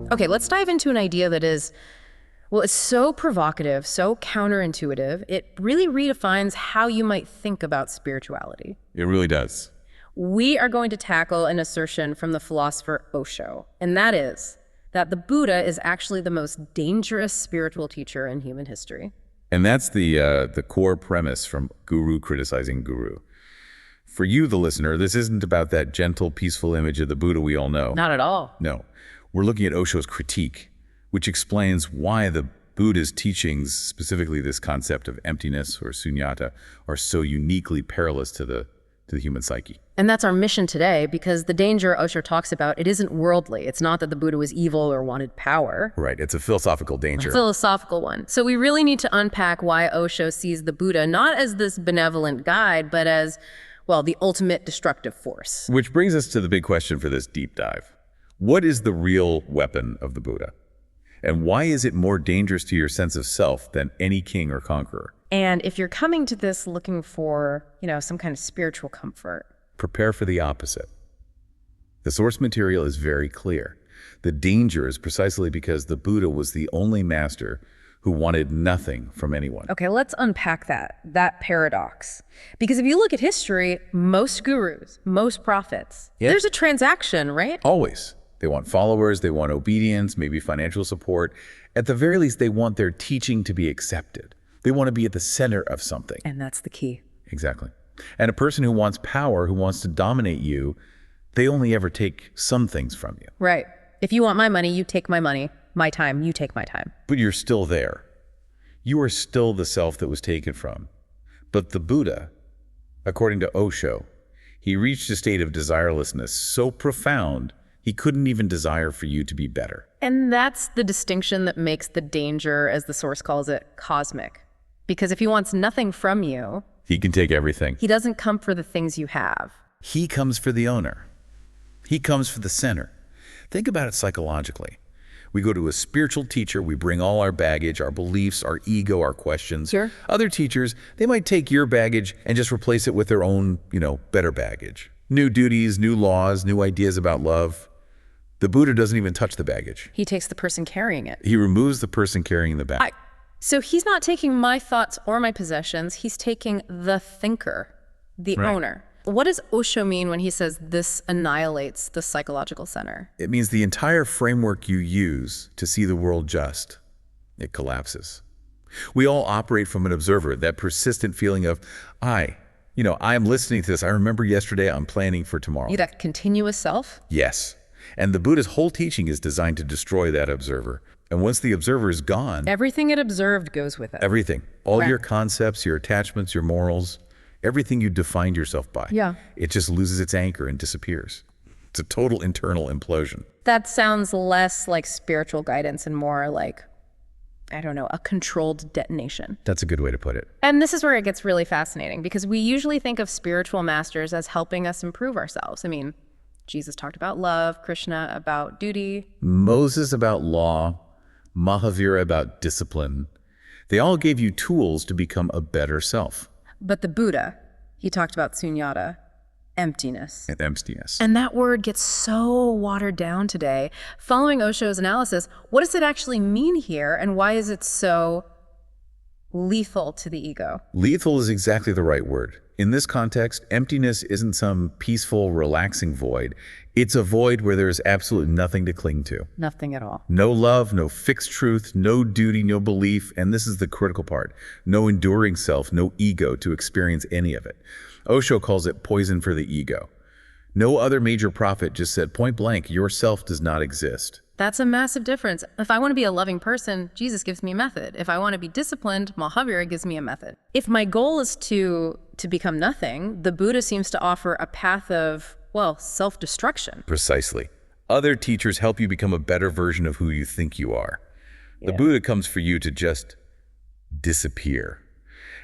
Okay, let's dive into an idea that is, well, it's so provocative, so counterintuitive. It really redefines how you might think about spirituality. It really does. We are going to tackle an assertion from the philosopher Osho, and that is that the Buddha is actually the most dangerous spiritual teacher in human history. And that's the core premise from Guru Criticizing Guru. For you, the listener, this isn't about that gentle, peaceful image of the Buddha we all know. Not at all. No. We're looking at Osho's critique, which explains why the Buddha's teachings, specifically this concept of emptiness or sunyata, are so uniquely perilous to the human psyche. And that's our mission today, because the danger Osho talks about, it isn't worldly. It's not that the Buddha was evil or wanted power. Right, it's a philosophical danger. A philosophical one. So we really need to unpack why Osho sees the Buddha not as this benevolent guide, but as, well, the ultimate destructive force. Which brings us to the big question for this deep dive. What is the real weapon of the Buddha? And why is it more dangerous to your sense of self than any king or conqueror? And if you're coming to this looking for, some kind of spiritual comfort, prepare for the opposite. The source material is very clear. The danger is precisely because the Buddha was the only master who wanted nothing from anyone. Okay, let's unpack that paradox. Because if you look at history, most gurus, most prophets, there's a transaction, right? Always. They want followers, they want obedience, maybe financial support. At the very least, they want their teaching to be accepted. They want to be at the center of something. And that's the key. Exactly. And a person who wants power, who wants to dominate you, they only ever take some things from you. Right. If you want my money, you take my money. My time, you take my time. But you're still there. You are still the self that was taken from. But the Buddha, according to Osho, he reached a state of desirelessness so profound, he couldn't even desire for you to be better. And that's the distinction that makes the danger, as the source calls it, cosmic. Because if he wants nothing from you, he can take everything. He doesn't come for the things you have. He comes for the owner. He comes for the center. Think about it psychologically. We go to a spiritual teacher, we bring all our baggage, our beliefs, our ego, our questions. Sure. Other teachers, they might take your baggage and just replace it with their own, better baggage. New duties, new laws, new ideas about love. The Buddha doesn't even touch the baggage. He takes the person carrying it. He removes the person carrying the baggage. So he's not taking my thoughts or my possessions. He's taking the thinker, the owner. What does Osho mean when he says this annihilates the psychological center? It means the entire framework you use to see the world just, it collapses. We all operate from an observer, that persistent feeling of, I am listening to this. I remember yesterday, I'm planning for tomorrow. That continuous self? Yes. And the Buddha's whole teaching is designed to destroy that observer. And once the observer is gone, everything it observed goes with it. Everything. All your concepts, your attachments, your morals, everything you defined yourself by. Yeah. It just loses its anchor and disappears. It's a total internal implosion. That sounds less like spiritual guidance and more like, a controlled detonation. That's a good way to put it. And this is where it gets really fascinating, because we usually think of spiritual masters as helping us improve ourselves. Jesus talked about love, Krishna about duty. Moses about law, Mahavira about discipline. They all gave you tools to become a better self. But the Buddha, he talked about sunyata, emptiness. And emptiness. And that word gets so watered down today. Following Osho's analysis, what does it actually mean here, and why is it so lethal to the ego? Lethal is exactly the right word. In this context, emptiness isn't some peaceful, relaxing void. It's a void where there is absolutely nothing to cling to. Nothing at all. No love, no fixed truth, no duty, no belief, and this is the critical part. No enduring self, no ego to experience any of it. Osho calls it poison for the ego. No other major prophet just said point blank, your self does not exist. That's a massive difference. If I want to be a loving person, Jesus gives me a method. If I want to be disciplined, Mahavira gives me a method. If my goal is to become nothing, the Buddha seems to offer a path of, self-destruction. Precisely. Other teachers help you become a better version of who you think you are. The Buddha comes for you to just disappear.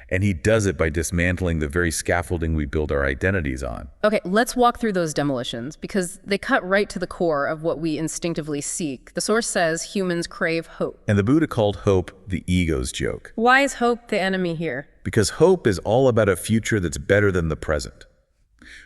And he does it by dismantling the very scaffolding we build our identities on. Okay, let's walk through those demolitions, because they cut right to the core of what we instinctively seek. The source says humans crave hope. And the Buddha called hope the ego's joke. Why is hope the enemy here? Because hope is all about a future that's better than the present.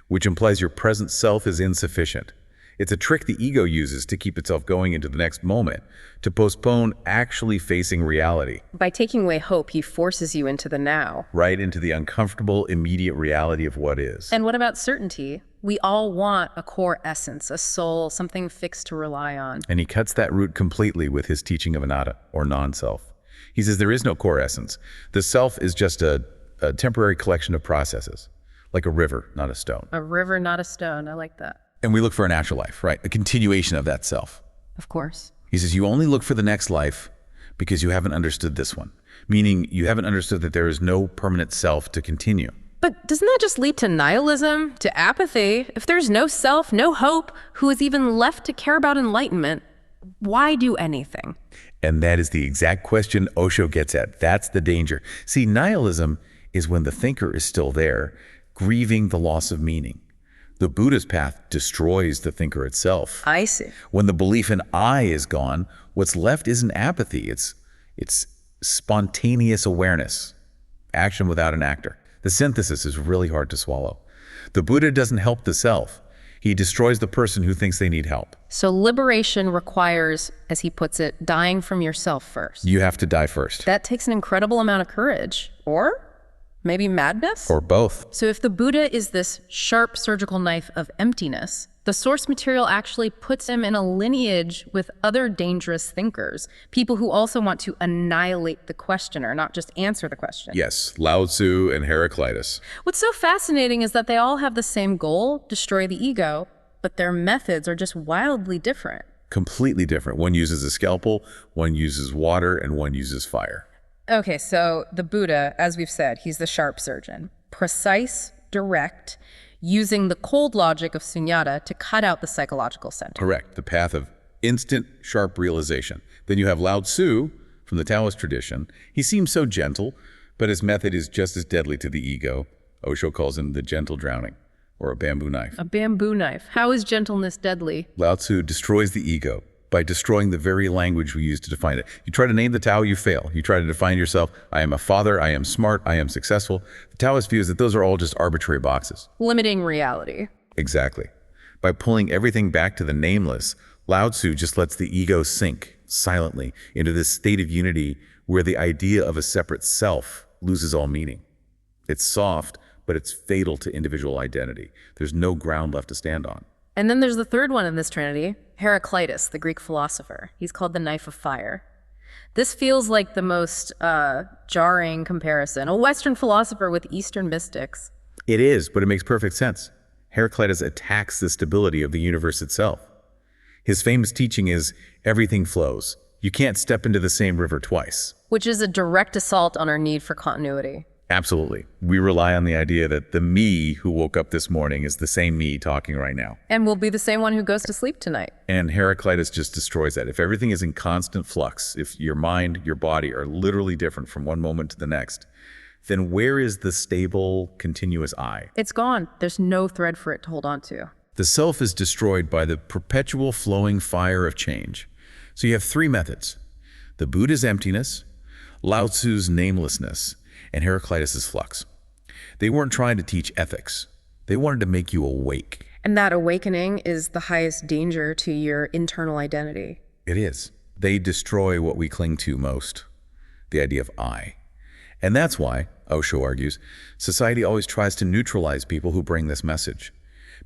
which implies your present self is insufficient. It's a trick the ego uses to keep itself going into the next moment, to postpone actually facing reality. By taking away hope, he forces you into the now. Right into the uncomfortable, immediate reality of what is. And what about certainty? We all want a core essence, a soul, something fixed to rely on. And he cuts that root completely with his teaching of anatta, or non-self. He says there is no core essence. The self is just a temporary collection of processes, like a river, not a stone. A river, not a stone. I like that. And we look for an afterlife, right? A continuation of that self. Of course. He says you only look for the next life because you haven't understood this one, meaning you haven't understood that there is no permanent self to continue. But doesn't that just lead to nihilism, to apathy? If there's no self, no hope, who is even left to care about enlightenment, why do anything? And that is the exact question Osho gets at. That's the danger. See, nihilism is when the thinker is still there, grieving the loss of meaning. The Buddha's path destroys the thinker itself. I see. When the belief in I is gone, what's left isn't apathy. It's spontaneous awareness, action without an actor. The synthesis is really hard to swallow. The Buddha doesn't help the self. He destroys the person who thinks they need help. So liberation requires, as he puts it, dying from yourself first. You have to die first. That takes an incredible amount of courage. Or maybe madness? Or both. So if the Buddha is this sharp surgical knife of emptiness, the source material actually puts him in a lineage with other dangerous thinkers, people who also want to annihilate the questioner, not just answer the question. Yes, Lao Tzu and Heraclitus. What's so fascinating is that they all have the same goal, destroy the ego, but their methods are just wildly different. Completely different. One uses a scalpel, one uses water, and one uses fire. Okay, so the Buddha, as we've said, he's the sharp surgeon. Precise, direct, using the cold logic of sunyata to cut out the psychological center. Correct. The path of instant, sharp realization. Then you have Lao Tzu from the Taoist tradition. He seems so gentle, but his method is just as deadly to the ego. Osho calls him the gentle drowning, or a bamboo knife. A bamboo knife. How is gentleness deadly? Lao Tzu destroys the ego by destroying the very language we use to define it. You try to name the Tao, you fail. You try to define yourself, I am a father, I am smart, I am successful. The Taoist views that those are all just arbitrary boxes. Limiting reality. Exactly. By pulling everything back to the nameless, Lao Tzu just lets the ego sink silently into this state of unity where the idea of a separate self loses all meaning. It's soft, but it's fatal to individual identity. There's no ground left to stand on. And then there's the third one in this trinity, Heraclitus, the Greek philosopher. He's called the knife of fire. This feels like the most jarring comparison, a Western philosopher with Eastern mystics. It is, but it makes perfect sense. Heraclitus attacks the stability of the universe itself. His famous teaching is, everything flows. You can't step into the same river twice. Which is a direct assault on our need for continuity. Absolutely. We rely on the idea that the me who woke up this morning is the same me talking right now. And will be the same one who goes to sleep tonight. And Heraclitus just destroys that. If everything is in constant flux, if your mind, your body are literally different from one moment to the next, then where is the stable, continuous I? It's gone. There's no thread for it to hold on to. The self is destroyed by the perpetual flowing fire of change. So you have three methods. The Buddha's emptiness, Lao Tzu's namelessness, and Heraclitus' flux. They weren't trying to teach ethics. They wanted to make you awake. And that awakening is the highest danger to your internal identity. It is. They destroy what we cling to most, the idea of I. And that's why, Osho argues, society always tries to neutralize people who bring this message.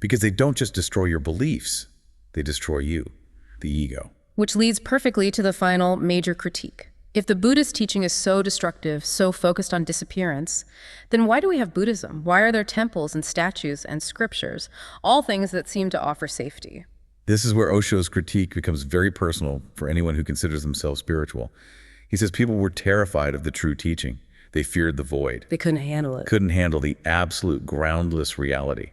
Because they don't just destroy your beliefs, they destroy you, the ego. Which leads perfectly to the final major critique. If the Buddhist teaching is so destructive, so focused on disappearance, then why do we have Buddhism? Why are there temples and statues and scriptures, all things that seem to offer safety? This is where Osho's critique becomes very personal for anyone who considers themselves spiritual. He says people were terrified of the true teaching. They feared the void. They couldn't handle it. Couldn't handle the absolute groundless reality.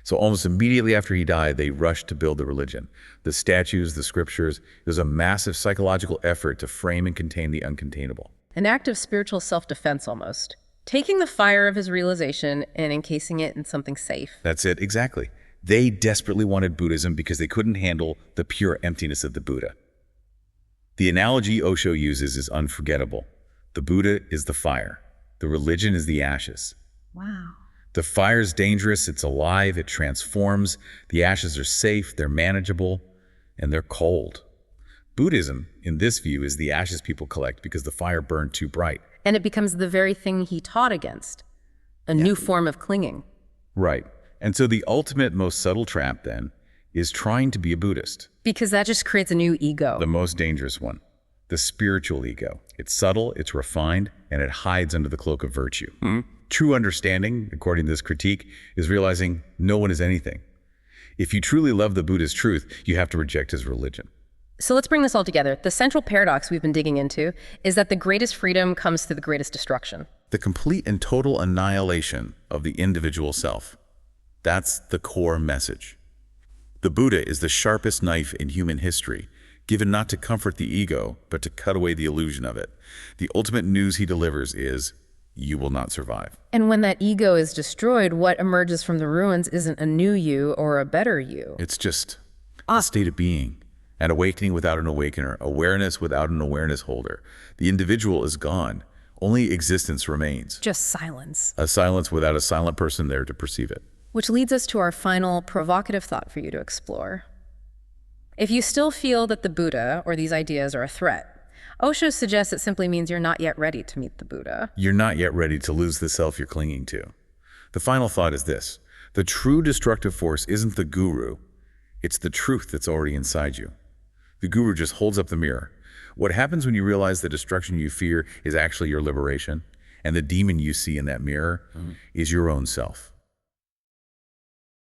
So almost immediately after he died, they rushed to build the religion. The statues, the scriptures, it was a massive psychological effort to frame and contain the uncontainable. An act of spiritual self-defense almost. Taking the fire of his realization and encasing it in something safe. That's it, exactly. They desperately wanted Buddhism because they couldn't handle the pure emptiness of the Buddha. The analogy Osho uses is unforgettable. The Buddha is the fire. The religion is the ashes. Wow. The fire's dangerous, it's alive, it transforms, the ashes are safe, they're manageable, and they're cold. Buddhism, in this view, is the ashes people collect because the fire burned too bright. And it becomes the very thing he taught against, a new form of clinging. Right. And so the ultimate, most subtle trap, then, is trying to be a Buddhist. Because that just creates a new ego. The most dangerous one. The spiritual ego. It's subtle, it's refined, and it hides under the cloak of virtue. True understanding, according to this critique, is realizing no one is anything. If you truly love the Buddha's truth, you have to reject his religion. So let's bring this all together. The central paradox we've been digging into is that the greatest freedom comes through the greatest destruction. The complete and total annihilation of the individual self. That's the core message. The Buddha is the sharpest knife in human history, given not to comfort the ego, but to cut away the illusion of it. The ultimate news he delivers is, you will not survive. And when that ego is destroyed, what emerges from the ruins isn't a new you or a better you. It's just a state of being, an awakening without an awakener, awareness without an awareness holder. The individual is gone. Only existence remains. Just silence. A silence without a silent person there to perceive it. Which leads us to our final provocative thought for you to explore. If you still feel that the Buddha or these ideas are a threat, Osho suggests it simply means you're not yet ready to meet the Buddha. You're not yet ready to lose the self you're clinging to. The final thought is this. The true destructive force isn't the guru. It's the truth that's already inside you. The guru just holds up the mirror. What happens when you realize the destruction you fear is actually your liberation, and the demon you see in that mirror is your own self?